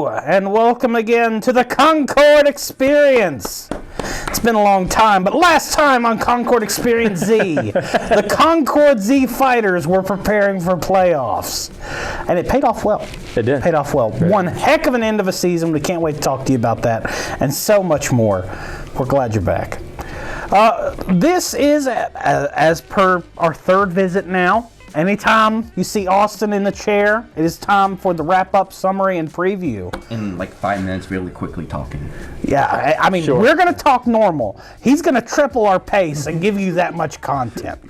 Hello, and welcome again to the Concord Experience. It's been a long time, but last time on Concord Experience Z, the Concord Z Fighters were preparing for playoffs. And it paid off well. It did. Paid off well. Great. One heck of an end of a season. We can't wait to talk to you about that and so much more. We're glad you're back. This is, as per our third visit now, anytime you see Austin in the chair, it is time for the wrap-up, summary, and preview. In like 5 minutes, really quickly talking. Yeah, I mean, We're going to talk normal. He's going to triple our pace and give you that much content.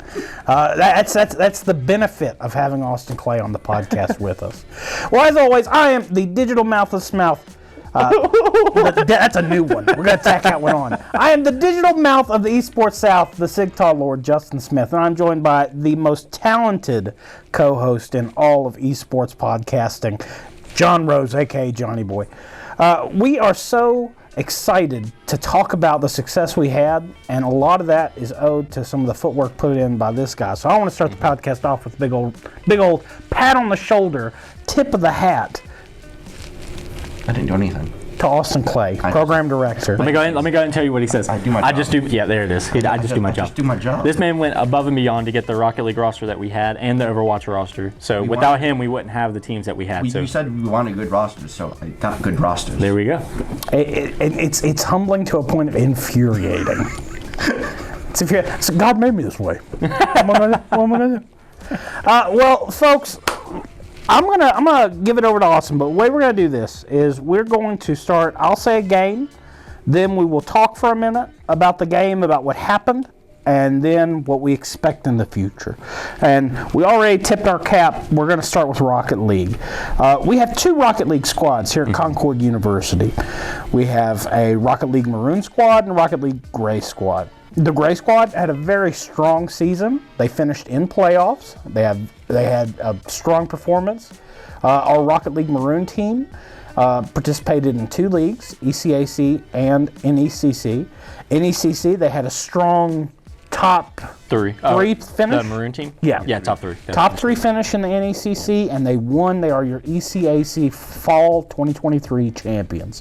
That's the benefit of having Austin Clay on the podcast with us. Well, as always, I am the digital mouthless mouth. That's a new one. We're going to tack that one on. I am the digital mouth of the Esports South, the Sigtal Lord, Justin Smith, and I'm joined by the most talented co-host in all of esports podcasting, John Rose, a.k.a. Johnny Boy. We are so excited to talk about the success we had, and a lot of that is owed to some of the footwork put in by this guy. So I want to start the podcast off with a big old pat on the shoulder, tip of the hat. I didn't do anything. To Austin Clay, program director. Let me go ahead and tell you what he says. I do my job. Yeah, there it is. I just do my job. Just do my job. This man went above and beyond to get the Rocket League roster that we had and the Overwatch roster. So without him, we wouldn't have the teams that we had. You said we wanted good rosters, so I got good rosters. There we go. It's humbling to a point of infuriating. So God made me this way. What am I gonna do? Well, folks, I'm gonna give it over to Austin, but the way we're gonna do this is we're going to start. I'll say a game, then we will talk for a minute about the game, about what happened, and then what we expect in the future. And we already tipped our cap. We're gonna start with Rocket League. We have 2 Rocket League squads here at Concord University. We have a Rocket League Maroon squad and a Rocket League Gray squad. The Gray Squad had a very strong season. They finished in playoffs. They had a strong performance. Our Rocket League Maroon team participated in 2 leagues, ECAC and NECC. NECC, they had a strong top 3 finish. The Maroon team? Yeah, top 3. Top 3 finish in the NECC, and they won. They are your ECAC Fall 2023 champions.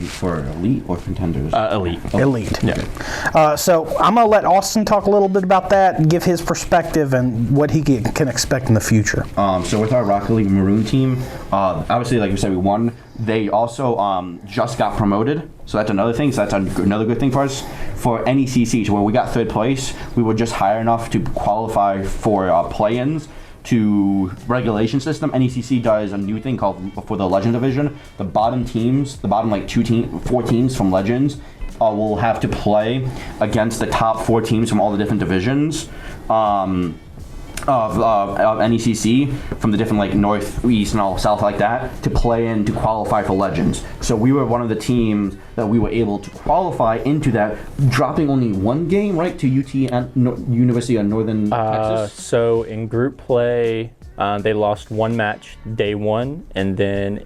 For elite or contenders? Elite. Elite. Yeah. So I'm going to let Austin talk a little bit about that and give his perspective and what he can expect in the future. So with our Rocket League Maroon team, obviously, like you said, we won. They also just got promoted, so that's another thing. So that's another good thing for us. For NECC, so when we got 3rd place, we were just high enough to qualify for play-ins to regulation system. NECC does a new thing called, for the Legend Division, the bottom teams, the bottom 4 teams from Legends will have to play against the top 4 teams from all the different divisions. Of NECC from the different north, east, and all south like that to play in to qualify for Legends. So we were one of the teams that we were able to qualify into that, dropping only 1 game, right, to UT and University of Northern Texas. So in group play, they lost 1 match day 1, and then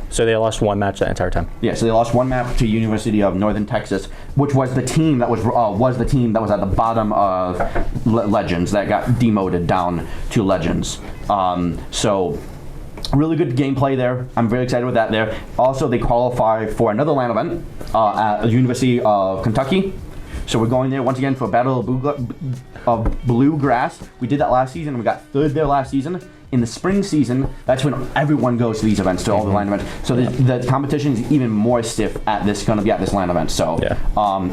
so they lost 1 match that entire time. Yeah, so they lost 1 match to University of Northern Texas, which was the team that was the team that was at the bottom of Legends that got demoted down to Legends. So really good gameplay there. I'm very excited with that there. Also, they qualify for another LAN event at the University of Kentucky. So we're going there once again for Battle of Bluegrass. We did that last season. We got 3rd there last season. In the spring season, that's when everyone goes to these events, to all the LAN events. So the competition is even more stiff going to be at this LAN event. So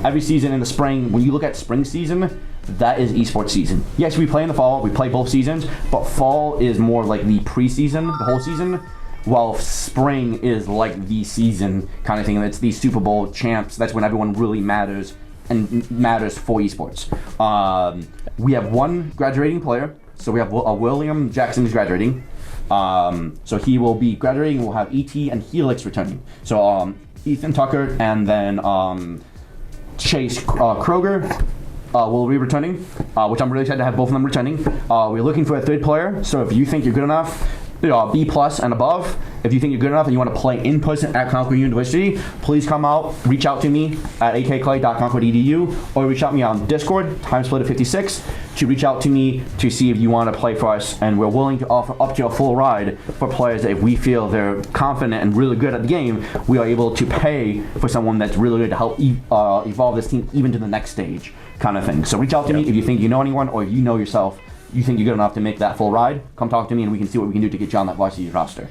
every season in the spring, when you look at spring season, that is esports season. Yes, we play in the fall. We play both seasons, but fall is more like the preseason, the whole season. While spring is like the season kind of thing. It's the Super Bowl champs. That's when everyone really matters. And matters for esports. We have 1 graduating player, so we have William Jackson is graduating. So he will be graduating. We'll have ET and Helix returning. So Ethan Tucker and then Chase Kroger will be returning, which I'm really excited to have both of them returning. We're looking for a 3rd player, so if you think you're good enough, B+ and above. If you think you're good enough and you want to play in person at Concord University, please come out, reach out to me at akclay.concord.edu, or reach out to me on Discord, timesplitter56, to reach out to me to see if you want to play for us. And we're willing to offer up to a full ride for players that if we feel they're confident and really good at the game, we are able to pay for someone that's really good to help evolve this team even to the next stage, kind of thing. So reach out to me if you think you know anyone, or if you know yourself, you think you're good enough to make that full ride, come talk to me and we can see what we can do to get you on that varsity roster.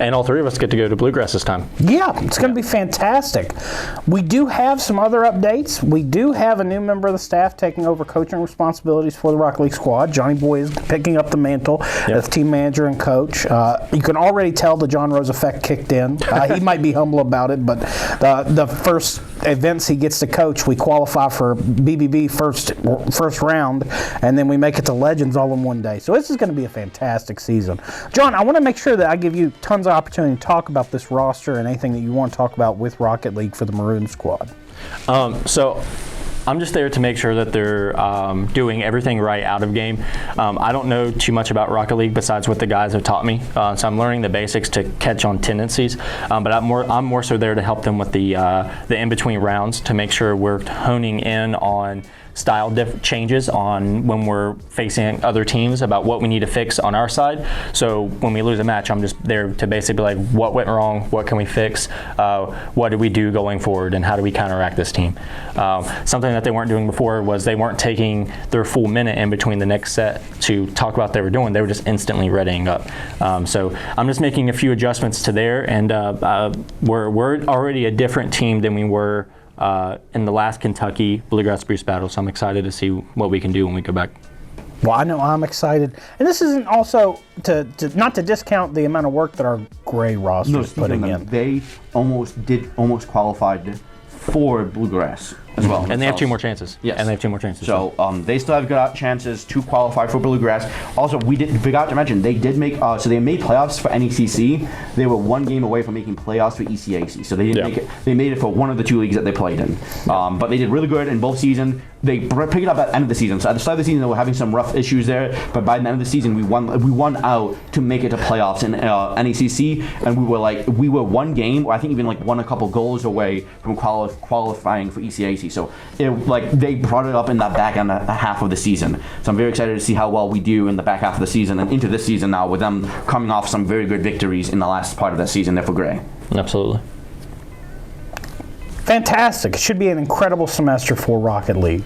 And all three of us get to go to Bluegrass this time. Yeah, it's going to be fantastic. We do have some other updates. We do have a new member of the staff taking over coaching responsibilities for the Rocket League squad. Johnny Boy is picking up the mantle as team manager and coach. You can already tell the John Rose effect kicked in. He might be humble about it, but the first events he gets to coach, we qualify for BBB first round, and then we make it to Legends all in one day. So this is going to be a fantastic season. John, I want to make sure that I give you tons of opportunity to talk about this roster and anything that you want to talk about with Rocket League for the Maroon squad. So I'm just there to make sure that they're doing everything right out of game. I don't know too much about Rocket League besides what the guys have taught me, so I'm learning the basics to catch on tendencies. But I'm more so there to help them with the in-between rounds to make sure we're honing in on style changes on when we're facing other teams about what we need to fix on our side. So when we lose a match, I'm just there to basically be like, what went wrong? What can we fix? What did we do going forward? And how do we counteract this team? Something that they weren't doing before was they weren't taking their full minute in between the next set to talk about what they were doing. They were just instantly readying up. So I'm just making a few adjustments to there, and we're already a different team than we were in the last Kentucky Bluegrass Spruce Battle, so I'm excited to see what we can do when we go back. Well, I know I'm excited, and this isn't also to not to discount the amount of work that our gray roster is putting in. They almost qualified for Bluegrass as well. And they have two more chances. Yes. And they have two more chances. So they still have good chances to qualify for Bluegrass. Also, we forgot to mention, they did make, so they made playoffs for NECC. They were one game away from making playoffs for ECAC. So they didn't make it. They made it for one of the two leagues that they played in. But they did really good in both seasons. They picked it up at the end of the season. So at the start of the season, they were having some rough issues there. But by the end of the season, we won out to make it to playoffs in NECC. And we were one game, or I think even like one a couple goals away from qualifying for ECAC. So they brought it up in that back end half of the season. So I'm very excited to see how well we do in the back half of the season and into this season now with them coming off some very good victories in the last part of the season there for Gray. Absolutely. Fantastic. It should be an incredible semester for Rocket League.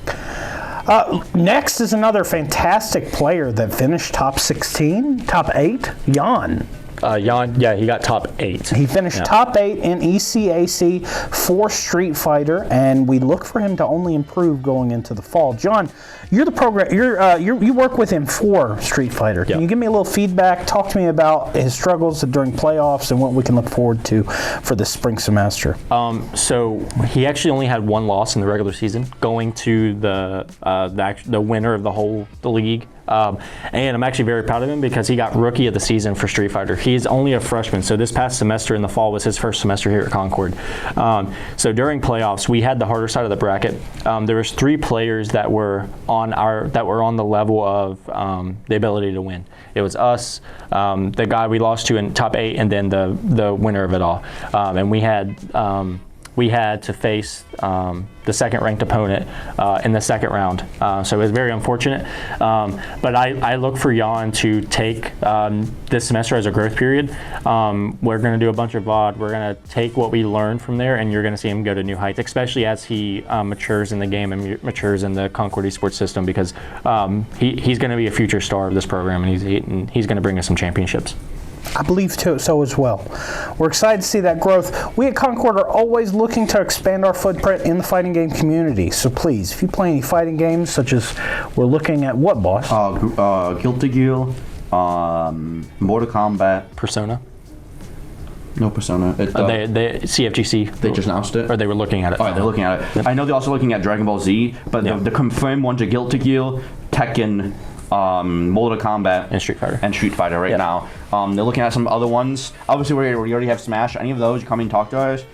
Next is another fantastic player that finished top 16, top 8, Jan. Jan, he got top 8. He finished top 8 in ECAC for Street Fighter, and we look for him to only improve going into the fall. John, you're the program. You work with him for Street Fighter. Can you give me a little feedback? Talk to me about his struggles during playoffs and what we can look forward to for this spring semester. So he actually only had one loss in the regular season, going to the winner of the league. And I'm actually very proud of him because he got Rookie of the Season for Street Fighter. He's only a freshman, so this past semester in the fall was his first semester here at Concord. So during playoffs, we had the harder side of the bracket. There was 3 players that were on the level of the ability to win. It was us, the guy we lost to in top 8, and then the winner of it all. And we had to face the second-ranked opponent in the second round. So it was very unfortunate. But I look for Jan to take this semester as a growth period. We're going to do a bunch of VOD. We're going to take what we learned from there, and you're going to see him go to new heights, especially as he matures in the game and matures in the Concord Esports system, because he's going to be a future star of this program, and he's going to bring us some championships. I believe so as well. We're excited to see that growth. We at Concord are always looking to expand our footprint in the fighting game community. So please, if you play any fighting games, such as we're looking at what, boss? Guilty Gear, Mortal Kombat. Persona? No Persona. They CFGC. They just announced it? Or they were looking at it. Oh, they're looking at it. Yep. I know they're also looking at Dragon Ball Z, but the confirmed ones are Guilty Gear, Tekken, Mortal Kombat, and Street Fighter right now. They're looking at some other ones. Obviously, we already have Smash. Any of those, come and talk to us.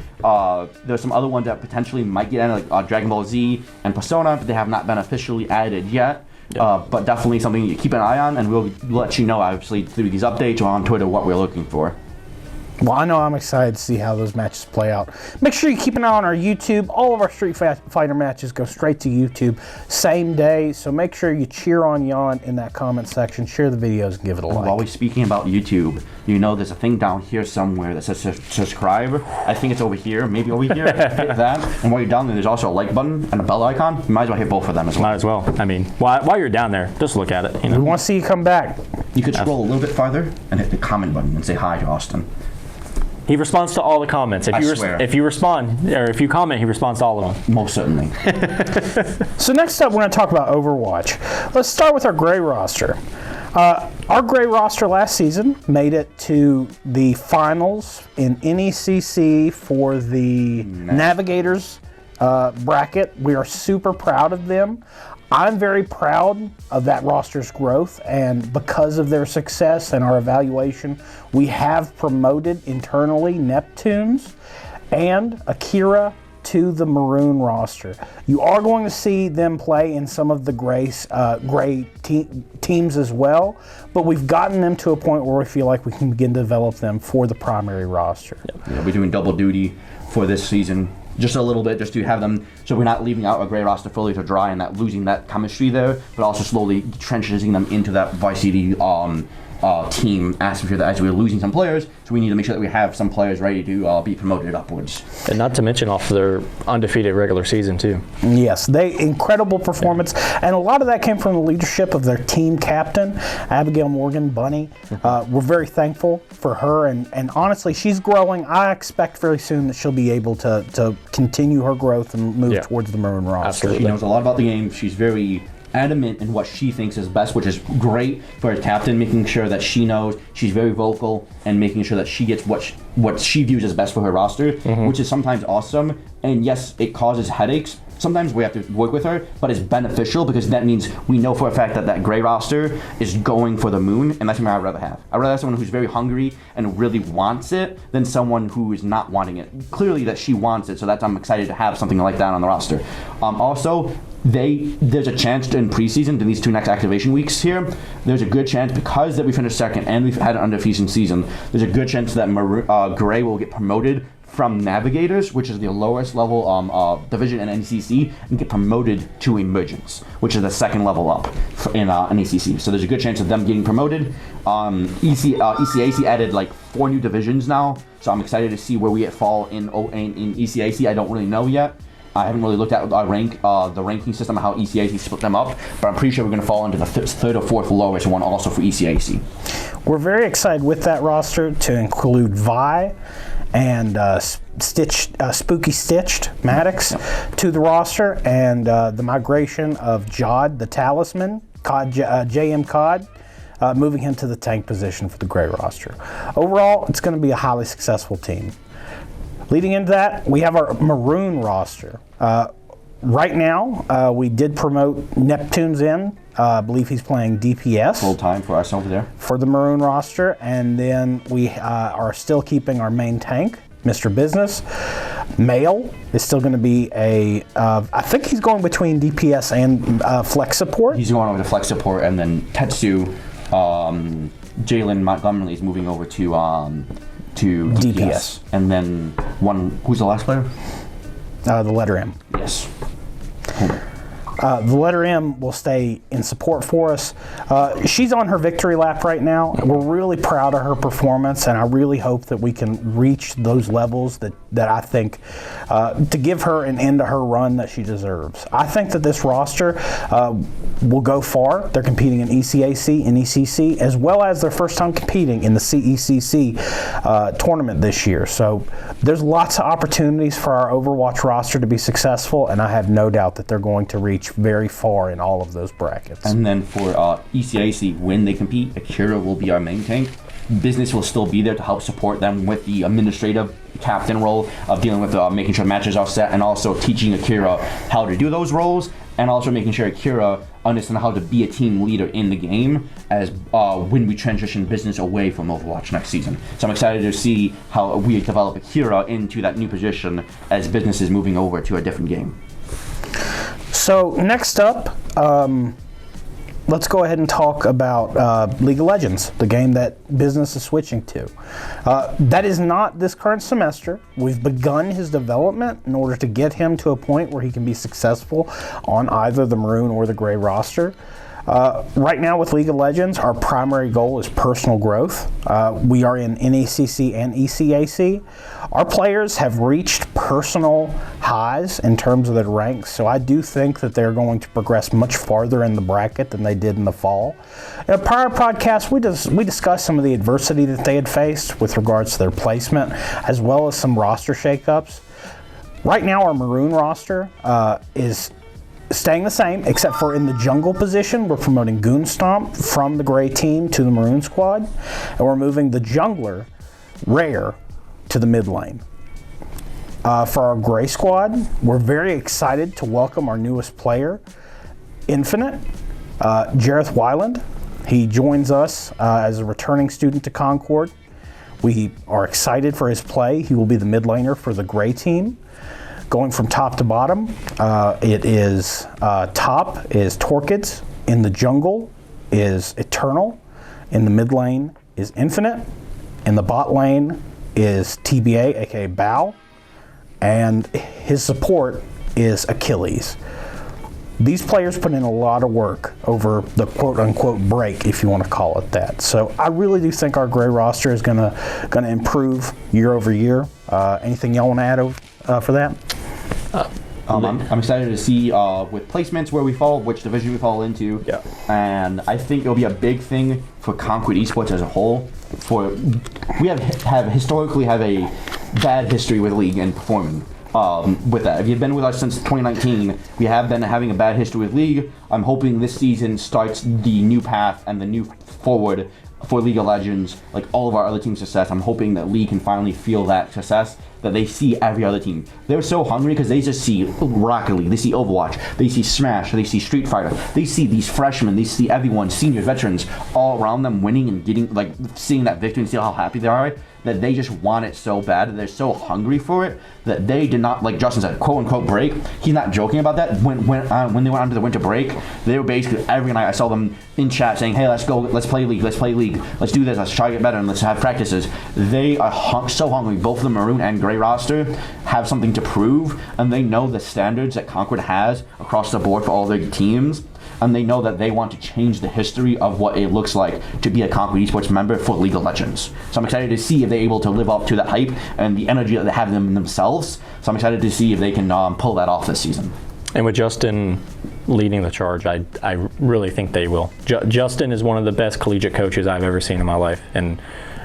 There's some other ones that potentially might get in, like Dragon Ball Z and Persona, but they have not been officially added yet. But definitely something you keep an eye on, and we'll let you know, obviously, through these updates or on Twitter what we're looking for. Well, I know I'm excited to see how those matches play out. Make sure you keep an eye on our YouTube. All of our Street Fighter matches go straight to YouTube same day, so make sure you cheer on Jan in that comment section. Share the videos and give it a like. While we're speaking about YouTube, you know there's a thing down here somewhere that says subscribe. I think it's over here, maybe over here. Hit that. And while you're down there, there's also a like button and a bell icon. You might as well hit both of them as well. Might as well. I mean, while you're down there, just look at it. You know? We want to see you come back. You could scroll a little bit farther and hit the comment button and say hi to Austin. He responds to all the comments. If you respond, or if you comment, he responds to all of them. Most certainly. So next up, we're going to talk about Overwatch. Let's start with our gray roster. Our gray roster last season made it to the finals in NECC for the Navigators bracket. We are super proud of them. I'm very proud of that roster's growth, and because of their success and our evaluation, we have promoted internally Neptunes and Akira to the Maroon roster. You are going to see them play in some of the gray teams as well, but we've gotten them to a point where we feel like we can begin to develop them for the primary roster. Yeah, we're doing double duty for this season. Just a little bit, just to have them, so we're not leaving out a gray roster fully to dry and not losing that chemistry there, but also slowly transitioning them into that Vice City team atmosphere that as we're losing some players, so we need to make sure that we have some players ready to be promoted upwards. And not to mention off their undefeated regular season too. Yes, incredible performance, and a lot of that came from the leadership of their team captain, Abigail Morgan, Bunny. We're very thankful for her, and honestly, she's growing. I expect very soon that she'll be able to continue her growth and move towards the Maroon roster. Absolutely. She knows a lot about the game. She's very adamant in what she thinks is best, which is great for a captain, making sure that she knows. She's very vocal and making sure that she gets what she views as best for her roster, which is sometimes awesome. And yes, it causes headaches. Sometimes we have to work with her, but it's beneficial because that means we know for a fact that that gray roster is going for the moon, and that's what I'd rather have. I'd rather have someone who's very hungry and really wants it than someone who is not wanting it. Clearly that she wants it, so I'm excited to have something like that on the roster. Also, there's a chance in preseason, in these two next activation weeks here, there's a good chance, because that we finished second and we've had an undefeated season, there's a good chance that Gray will get promoted from Navigators, which is the lowest level division in NECC, and get promoted to Emergence, which is the second level up in NECC. So there's a good chance of them getting promoted. ECAC added like 4 new divisions now, so I'm excited to see where we fall in ECAC. I don't really know yet. I haven't really looked at the ranking system, how ECAC split them up, but I'm pretty sure we're going to fall into the third or fourth lowest one also for ECAC. We're very excited with that roster to include Vi and Spooky Stitched Maddox to the roster, and the migration of Jod, the Talisman, JM Cod, moving him to the tank position for the gray roster. Overall, it's going to be a highly successful team. Leading into that, we have our Maroon roster. Right now, we did promote Neptunes in. I believe he's playing DPS. Full time for us over there. For the Maroon roster. And then we are still keeping our main tank, Mr. Business. Male is still going to be I think he's going between DPS and flex support. He's going over to flex support, and then Tetsu, Jalen Montgomery is moving over to DPS. And then who's the last player? The letter M. Yes. The letter M will stay in support for us. She's on her victory lap right now. We're really proud of her performance, and I really hope that we can reach those levels that I think to give her an end to her run that she deserves. I think that this roster will go far. They're competing in ECAC and ECC, as well as their first time competing in the CECC tournament this year. So there's lots of opportunities for our Overwatch roster to be successful, and I have no doubt that they're going to reach very far in all of those brackets. And then for ECAC, when they compete, Akira will be our main tank. Business will still be there to help support them with the administrative captain role of dealing with making sure matches are set, and also teaching Akira how to do those roles, and also making sure Akira understands how to be a team leader in the game as when we transition Business away from Overwatch next season. So I'm excited to see how we develop Akira into that new position as Business is moving over to a different game. So next up, let's go ahead and talk about League of Legends, the game that business is switching to. That is not this current semester. We've begun his development in order to get him to a point where he can be successful on either the maroon or the gray roster. Right now with League of Legends, our primary goal is personal growth. We are in NACC and ECAC. Our players have reached personal highs in terms of their ranks, so I do think that they're going to progress much farther in the bracket than they did in the fall. In a prior podcast, we discussed some of the adversity that they had faced with regards to their placement, as well as some roster shakeups. Right now, our maroon roster is staying the same, except for in the jungle position, we're promoting Goonstomp from the gray team to the maroon squad, and we're moving the jungler, Rare, to the mid lane. For our gray squad, we're very excited to welcome our newest player, Infinite, Jareth Weiland. He joins us as a returning student to Concord. We are excited for his play. He will be the mid laner for the gray team. Going from top to bottom, it is top is Torkids, in the jungle is Eternal, in the mid lane is Infinite, in the bot lane is TBA, aka Bow, and his support is Achilles. These players put in a lot of work over the quote-unquote break, if you want to call it that. So I really do think our gray roster is gonna improve year over year. Anything y'all want to add for that? I'm excited to see with placements where we fall, which division we fall into. Yeah. And I think it'll be a big thing for Concord Esports as a whole. We have historically have a bad history with League and performing. With that, if you've been with us since 2019, we have been having a bad history with League. I'm hoping this season starts the new path and the new forward for League of Legends, like all of our other teams' success. I'm hoping that League can finally feel that success that they see every other team. They're so hungry because they just see Rocket League, they see Overwatch, they see Smash, they see Street Fighter, they see these freshmen, they see everyone, seniors, veterans, all around them winning and getting, like, seeing that victory and see how happy they are, that they just want it so bad, that they're so hungry for it, that they did not, like Justin said, quote-unquote break. He's not joking about that. When they went onto the winter break, they were basically, every night I saw them in chat saying, hey, let's go, let's play League, let's do this, let's try to get better, and let's have practices. They are so hungry. Both the maroon and gray roster have something to prove, and they know the standards that Concord has across the board for all their teams, and they know that they want to change the history of what it looks like to be a Concord Esports member for League of Legends. So I'm excited to see if they're able to live up to that hype and the energy that they have in themselves. So I'm excited to see if they can pull that off this season. And with Justin leading the charge, I really think they will. Justin is one of the best collegiate coaches I've ever seen in my life, and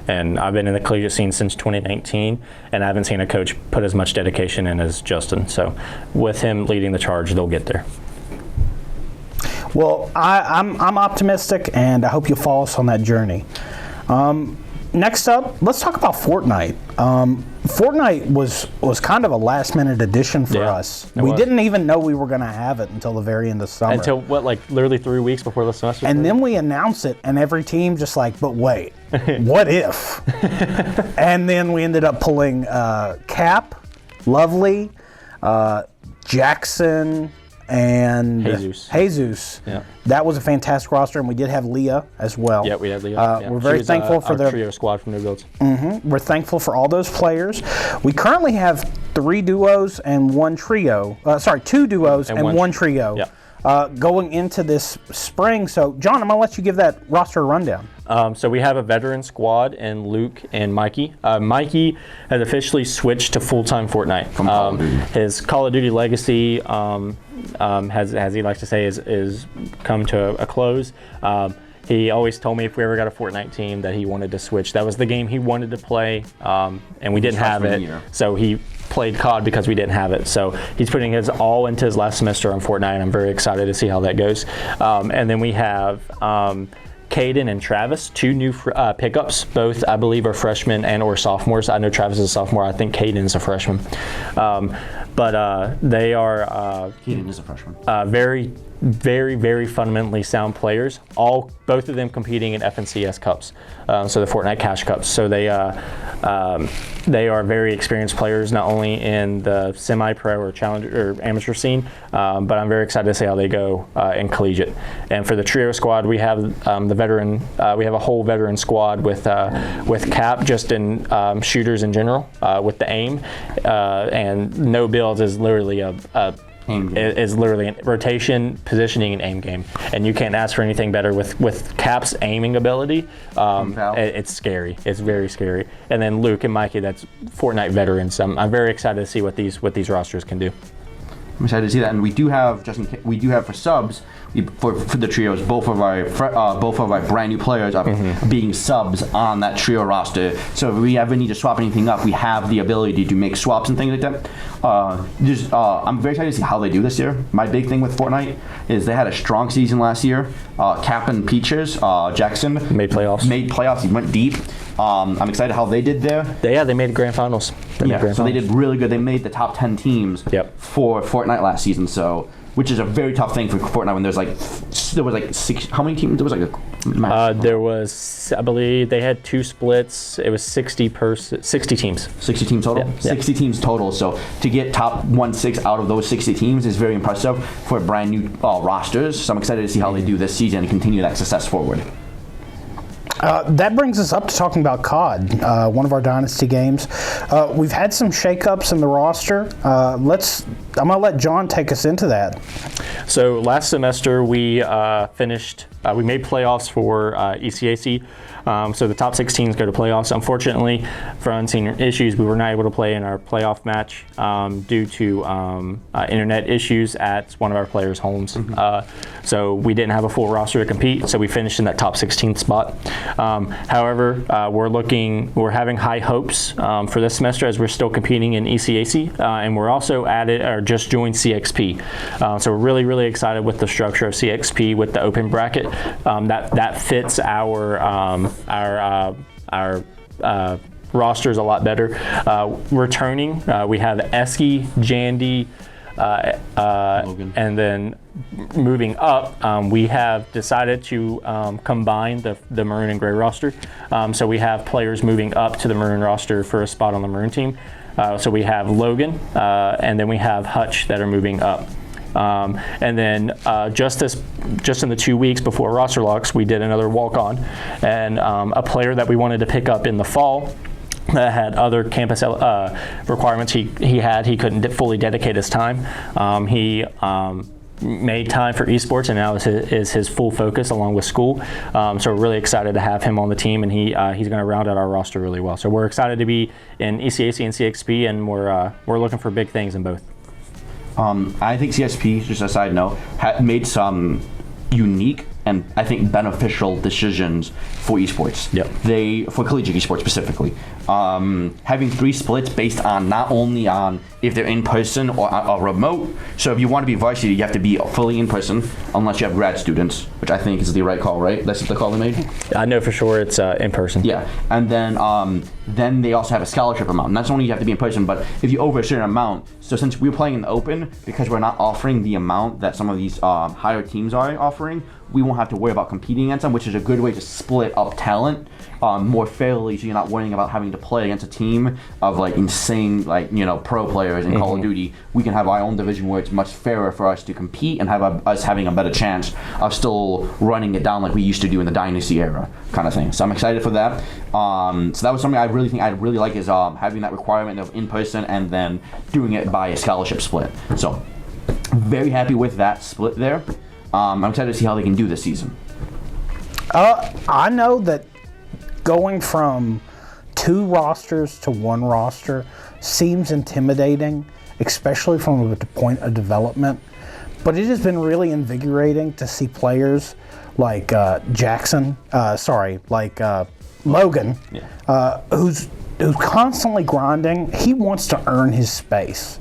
I've been in the collegiate scene since 2019, and I haven't seen a coach put as much dedication in as Justin. So with him leading the charge, they'll get there. Well, I'm optimistic, and I hope you'll follow us on that journey. Next up, let's talk about Fortnite. Fortnite was kind of a last-minute addition for us. We didn't even know we were going to have it until the very end of summer. Until, literally 3 weeks before the semester? And then we announced it, and every team just like, but wait, what if? And then we ended up pulling Cap, Lovely, Jackson, and Jesus. Yeah. That was a fantastic roster, and we did have Leah as well. Yeah, we had Leah. We're very thankful for their trio squad from New Builds. We're thankful for all those players. We currently have 3 duos and 1 trio. 2 duos and 1 trio. Yeah. Going into this spring. So, John, I'm going to let you give that roster a rundown. So we have a veteran squad in Luke and Mikey. Mikey has officially switched to full-time Fortnite. From Call of Duty. His Call of Duty legacy, as he likes to say, is come to a close. He always told me if we ever got a Fortnite team that he wanted to switch. That was the game he wanted to play, and we didn't have it. So he played COD because we didn't have it. So he's putting his all into his last semester on Fortnite, and I'm very excited to see how that goes. And then we have Caden and Travis, 2 new pickups. Both, I believe, are freshmen and or sophomores. I know Travis is a sophomore. I think Caden is a freshman. but they are Keaton is a freshman. very, very, very fundamentally sound players. Both of them competing in FNCS Cups, so the Fortnite Cash Cups. So they are very experienced players, not only in the semi-pro or challenger or amateur scene, but I'm very excited to see how they go in collegiate. And for the trio squad, we have the veteran. We have a whole veteran squad with Cap just in shooters in general, with the aim, and no builds is literally is literally a rotation, positioning, and aim game. And you can't ask for anything better with Cap's aiming ability. It's scary. It's very scary. And then Luke and Mikey, that's Fortnite veterans. I'm very excited to see what these rosters can do. I'm excited to see that, and we do have for subs for the trios both of our brand new players are being subs on that trio roster. So if we ever need to swap anything up, we have the ability to make swaps and things like that. I'm very excited to see how they do this year. My big thing with Fortnite is they had a strong season last year. Cap and Peaches Jackson made playoffs. He went deep. I'm excited how they did there. They made grand finals. They did really good. They made the top 10 teams for Fortnite last season. So, which is a very tough thing for Fortnite when there was like six. How many teams? There was like a there was, I believe they had 2 splits. It was 60 teams. 60 teams total. Yeah. 60 teams total. So to get top 1/6 out of those 60 teams is very impressive for brand new rosters. So I'm excited to see how they do this season and continue that success forward. That brings us up to talking about COD, one of our Dynasty games. We've had some shakeups in the roster. I'm going to let John take us into that. So last semester we finished, we made playoffs for ECAC. So the top 6 teams go to playoffs. Unfortunately, for unseen issues, we were not able to play in our playoff match due to internet issues at one of our players' homes. So we didn't have a full roster to compete, so we finished in that top 16th spot. However, we're having high hopes for this semester as we're still competing in ECAC, and we're also just joined CXP. So we're really, really excited with the structure of CXP with the open bracket. That fits our rosters a lot better. Returning, we have Eski, Jandy, and then moving up, we have decided to combine the maroon and gray roster. So we have players moving up to the maroon roster for a spot on the maroon team. So we have Logan, and then we have Hutch that are moving up. And then just in the 2 weeks before roster locks, we did another walk-on, and a player that we wanted to pick up in the fall that had other campus requirements he couldn't fully dedicate his time. He made time for esports, and now is his full focus along with school. So we're really excited to have him on the team, and he's going to round out our roster really well. So we're excited to be in ECAC and CXP, and we're looking for big things in both. I think CSP, just a side note, made some unique and I think beneficial decisions for esports. For collegiate esports specifically. Having 3 splits based on not only on if they're in person or remote. So if you want to be varsity, you have to be fully in person unless you have grad students, which I think is the right call, right? That's the call they made? I know for sure it's in person. Yeah, and then they also have a scholarship amount. And that's only you have to be in person, but if you over a certain amount, so since we're playing in the open, because we're not offering the amount that some of these higher teams are offering, we won't have to worry about competing against them, which is a good way to split up talent more fairly, so you're not worrying about having to play against a team of like insane pro players in Call of Duty. We can have our own division where it's much fairer for us to compete and have us having a better chance of still running it down like we used to do in the Dynasty era kind of thing. So I'm excited for that. So that was something I really like is having that requirement of in person and then doing it by a scholarship split. So very happy with that split there. I'm excited to see how they can do this season. I know that going from 2 rosters to 1 roster seems intimidating, especially from a point of development. But it has been really invigorating to see players like Logan, who's constantly grinding. He wants to earn his space.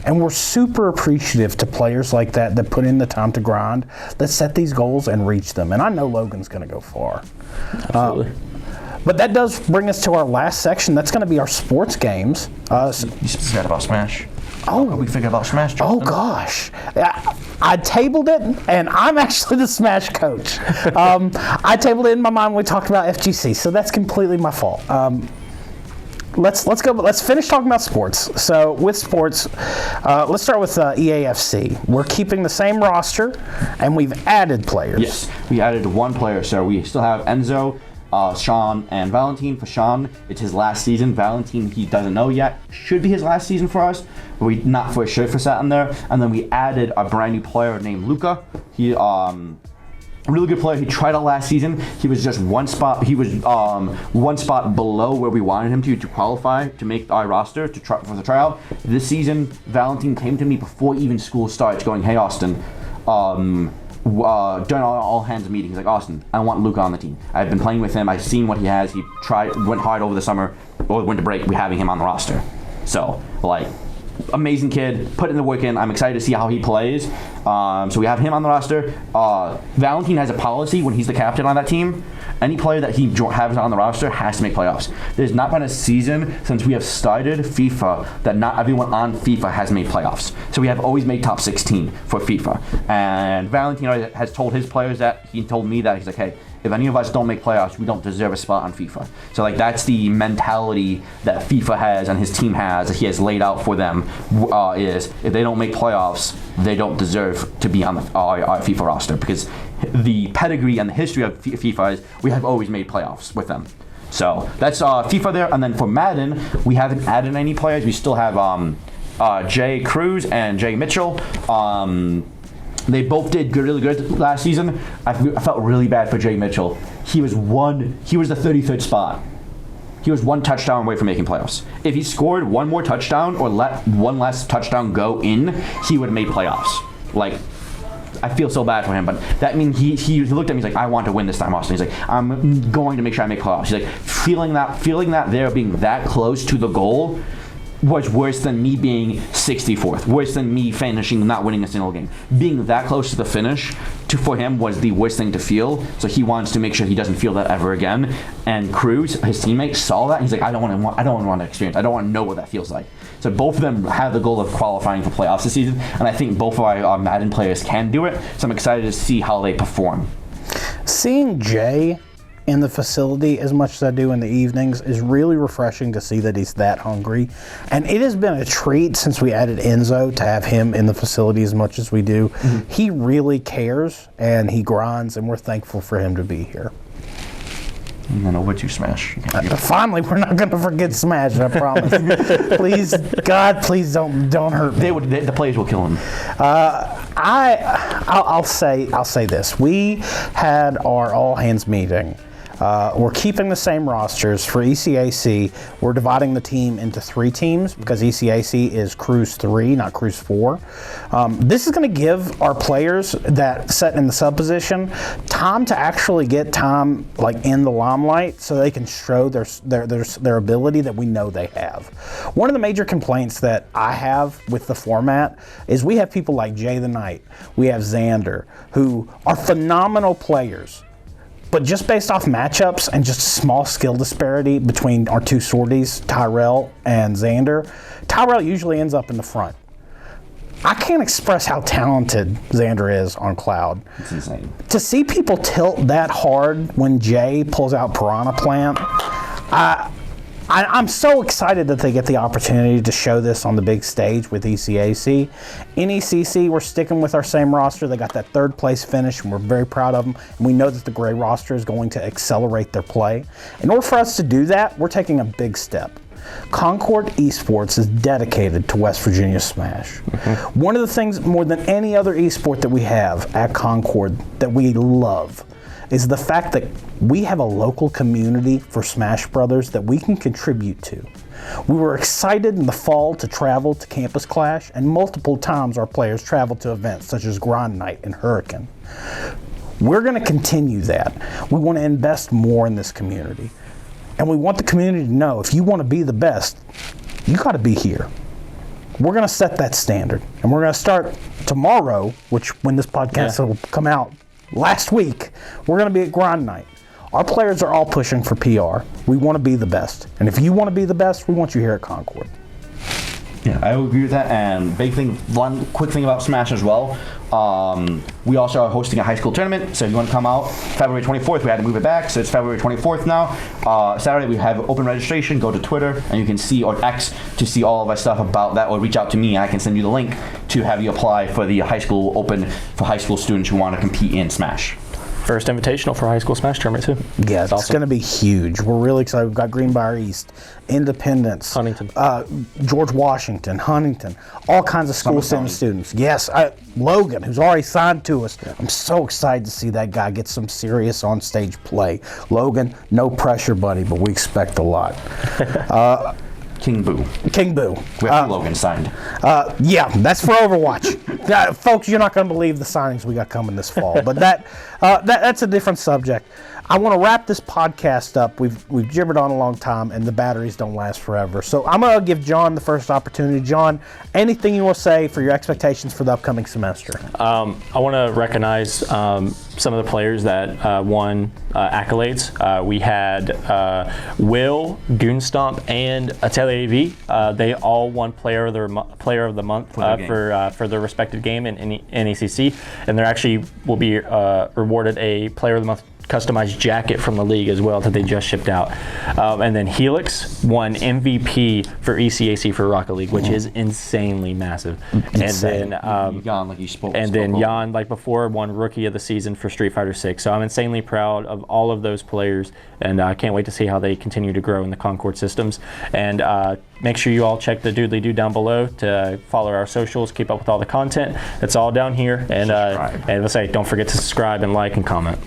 And we're super appreciative to players like that put in the time to grind, that set these goals and reach them. And I know Logan's going to go far. Absolutely. But that does bring us to our last section. That's going to be our sports games. You forgot about Smash. What we figure about Smash, Justin? Oh gosh, I tabled it, and I'm actually the Smash coach. I tabled it in my mind when we talked about FGC, so that's completely my fault. Let's go. Let's finish talking about sports. So with sports, let's start with EAFC. We're keeping the same roster, and we've added players. Yes, we added one player, so we still have Enzo, Sean, and Valentin. For Sean, it's his last season. Valentin, he doesn't know yet. Should be his last season for us, but we not for sure for sat in there. And then we added a brand new player named Luca. He a really good player. He tried out last season. He was just one spot. He was one spot below where we wanted him to qualify to make our roster to try for the tryout. This season, Valentin came to me before even school starts, going, "Hey Austin, during all hands meetings, like Austin, I want Luca on the team. I've been playing with him. I've seen what he has. He went hard over the summer or winter break. We're having him on the roster. So like." Amazing kid, putting the work in. I'm excited to see how he plays. So we have him on the roster. Valentin has a policy when he's the captain on that team. Any player that he has on the roster has to make playoffs. There's not been a season since we have started FIFA that not everyone on FIFA has made playoffs. So we have always made top 16 for FIFA. And Valentin has told his players that. He told me that. He's like, hey, if any of us don't make playoffs, we don't deserve a spot on FIFA. So like that's the mentality that FIFA has and his team has, that he has laid out for them, is if they don't make playoffs, they don't deserve to be on our FIFA roster, because the pedigree and the history of FIFA is we have always made playoffs with them. So that's FIFA there. And then for Madden, we haven't added any players. We still have Jay Cruz and Jay Mitchell. They both did really good last season. I felt really bad for Jay Mitchell. He was the 33rd spot. He was one touchdown away from making playoffs. If he scored one more touchdown or let one less touchdown go in, he would have made playoffs. Like, I feel so bad for him, but that means he looked at me, he's like, I want to win this time, Austin. He's like, I'm going to make sure I make playoffs. He's like, feeling that there, being that close to the goal was worse than me being 64th, worse than me finishing, not winning a single game. Being that close to the finish, for him, was the worst thing to feel. So he wants to make sure he doesn't feel that ever again. And Cruz, his teammate, saw that. And he's like, I don't want to experience. I don't want to know what that feels like. So both of them have the goal of qualifying for playoffs this season, and I think both of our Madden players can do it. So I'm excited to see how they perform. Seeing Jay in the facility as much as I do in the evenings is really refreshing to see that he's that hungry. And it has been a treat since we added Enzo to have him in the facility as much as we do. Mm-hmm. He really cares and he grinds, and we're thankful for him to be here. And then over to Smash. Finally, we're not going to forget Smash, I promise. Please, God, please don't hurt me. The players will kill him. I'll say this. We had our all hands meeting. We're keeping the same rosters for ECAC. We're dividing the team into 3 teams because ECAC is Cruise 3, not Cruise 4. This is going to give our players that set in the sub position time to actually get time like in the limelight, so they can show their ability that we know they have. One of the major complaints that I have with the format is we have people like Jay the Knight, we have Xander, who are phenomenal players. But just based off matchups and just small skill disparity between our 2 sorties, Tyrell and Xander, Tyrell usually ends up in the front. I can't express how talented Xander is on Cloud. It's insane. To see people tilt that hard when Jay pulls out Piranha Plant, I'm so excited that they get the opportunity to show this on the big stage with ECAC. In ECC, we're sticking with our same roster. They got that 3rd place finish, and we're very proud of them. And we know that the gray roster is going to accelerate their play. In order for us to do that, we're taking a big step. ConcordEsports is dedicated to West Virginia Smash. Mm-hmm. One of the things more than any other esport that we have at Concord that we love is the fact that we have a local community for Smash Brothers that we can contribute to. We were excited in the fall to travel to Campus Clash, and multiple times our players traveled to events such as Grind Night and Hurricane. We're going to continue that. We want to invest more in this community. And we want the community to know, if you want to be the best, you got to be here. We're going to set that standard. And we're going to start tomorrow, which when this podcast will come out, last week, we're going to be at Grind Night. Our players are all pushing for PR. We want to be the best. And if you want to be the best, we want you here at Concord. Yeah, I would agree with that. And one quick thing about Smash as well. We also are hosting a high school tournament, so if you want to come out, February 24th, we had to move it back, so it's February 24th now. Saturday, we have open registration. Go to Twitter, and you can see, or X, to see all of our stuff about that, or reach out to me, and I can send you the link to have you apply for the high school open for high school students who want to compete in Smash. First invitational for high school Smash tournament too. Yeah, it's awesome. going to be huge. We're really excited. We've got Greenbrier East, Independence, Huntington, George Washington, Huntington, all kinds of school students. Yes, Logan, who's already signed to us. I'm so excited to see that guy get some serious on-stage play. Logan, no pressure, buddy, but we expect a lot. King Boo. We have Logan signed. Yeah, that's for Overwatch. Folks, you're not going to believe the signings we got coming this fall, but that's a different subject. I want to wrap this podcast up. We've gibbered on a long time, and the batteries don't last forever. So I'm going to give John the first opportunity. John, anything you want to say for your expectations for the upcoming semester? I want to recognize some of the players that won accolades. We had Will, Goonstomp, and Atelier V. They all won Player of the Month for their respective game in NECC, and they actually will be rewarded a Player of the Month customized jacket from the league as well that they just shipped out. And then Helix won MVP for ECAC for Rocket League, which is insanely massive. Insane. And then Jan, like before, won Rookie of the Season for Street Fighter 6. So I'm insanely proud of all of those players, and I can't wait to see how they continue to grow in the Concord systems. And make sure you all check the doodly-doo down below to follow our socials, keep up with all the content. It's all down here. And let's say, don't forget to subscribe and like and comment.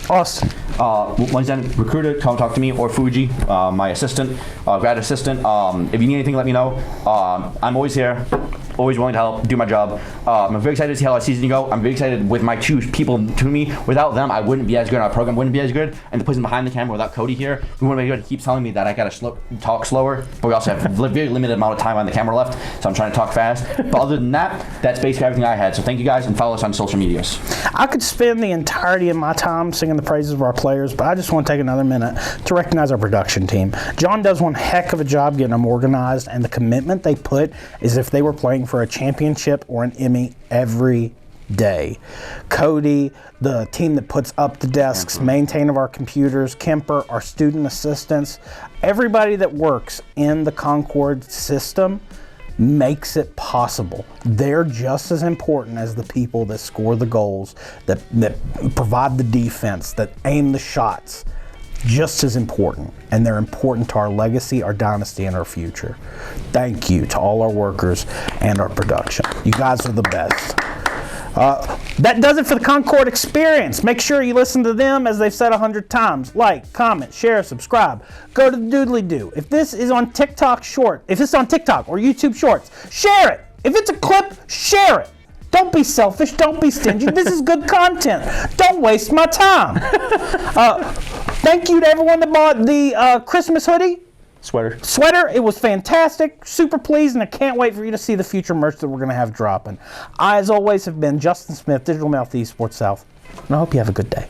Awesome. Once again, recruiter, come talk to me or Fuji, my assistant, grad assistant. If you need anything, let me know. I'm always here, always willing to help, do my job. I'm very excited to see how our season go. I'm very excited with my two people to me. Without them, I wouldn't be as good. Our program wouldn't be as good. And the person behind the camera, without Cody here, who wouldn't be good, keeps telling me that I gotta talk slower. But we also have a very limited amount of time on the camera left, so I'm trying to talk fast. But other than that, that's basically everything I had. So thank you guys, and follow us on social medias. I could spend the entirety of my time singing the praises of our players, but I just want to take another minute to recognize our production team. John does one heck of a job getting them organized, and the commitment they put is if they were playing for a championship or an Emmy every day. Cody, the team that puts up the desks, maintain of our computers, Kemper, our student assistants, everybody that works in the Concord system makes it possible. They're just as important as the people that score the goals, that provide the defense, that aim the shots. Just as important, and they're important to our legacy, our dynasty, and our future. Thank you to all our workers and our production. You guys are the best. That does it for the Concord Experience. Make sure you listen to them, as they've said 100 times. Like, comment, share, subscribe. Go to the doodly-doo. If this is on TikTok or YouTube Shorts, share it. If it's a clip, share it. Don't be selfish. Don't be stingy. This is good content. Don't waste my time. Thank you to everyone that bought the Christmas hoodie. Sweater. It was fantastic. Super pleased, and I can't wait for you to see the future merch that we're going to have dropping. I, as always, have been Justin Smith, Digital Mouth Esports South, and I hope you have a good day.